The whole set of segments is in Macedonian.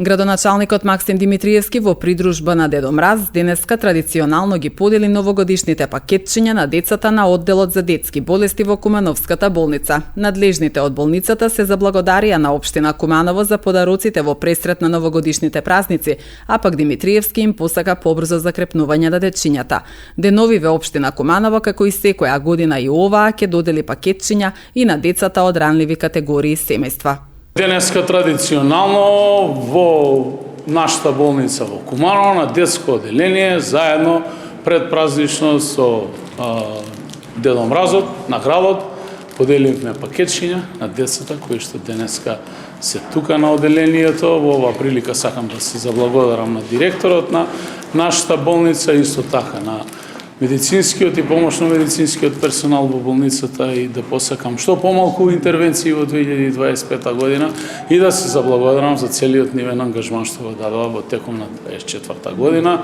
Градоначалникот Максим Димитриевски во придружба на Дедо Мраз денеска традиционално ги подели новогодишните пакетчиња на децата на одделот за детски болести во Кумановската болница. Надлежните од болницата се заблагодарија на општина Куманово за подароците во пресрет на новогодишните празници, а пак Димитриевски им посака побрзо закрепнување на дечињата. Деновиве општина Куманово, како и секоја година и оваа, ќе додели пакетчиња и на децата од ранливи категории семејства. Денеска традиционално во нашата болница во Куманово на детско оделение заедно предпразнично со Дедо Мразот на градот поделивме пакетчиња на децата кои што денеска се тука на оделението. Во оваа прилика сакам да се заблагодарам на директорот на нашата болница, исто така на медицинскиот и помошно-медицинскиот персонал во болницата и да посакам што помалку интервенции во 2025 година и да се заблагодарам за целиот нивен ангажман што го дадоа во теком на 2024 година.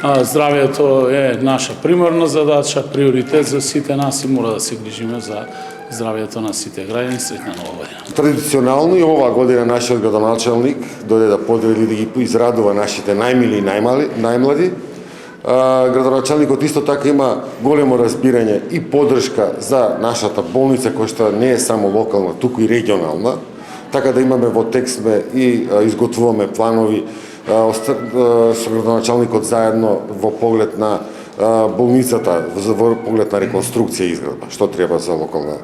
Здравјето е наша примарна задача, приоритет за сите нас и мора да се грижиме за здравјето на сите граѓани. Среќна нова година. Традиционално и оваа година нашиот градоначалник дојде да подели да ги израдува нашите најмили и најмлади. Градоначалникот исто така има големо разбирање и поддршка за нашата болница, која што не е само локална, туку и регионална. Така да имаме во текст и изготвуваме планови со градоначалникот заедно во поглед на болницата, во поглед на реконструкција и изградба, што треба за локална,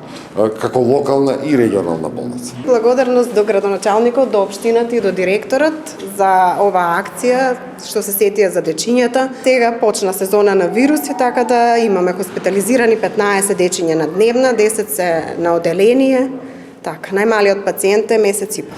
како локална и регионална болница. Благодарност до градоначалникот, до општината и до директорот за оваа акција што се сетија за дечињата. Сега почна сезона на вируси, така да имаме хоспитализирани 15 дечиња на дневна, 10 се на оделение. Така, најмалиот пациент е месец и пол.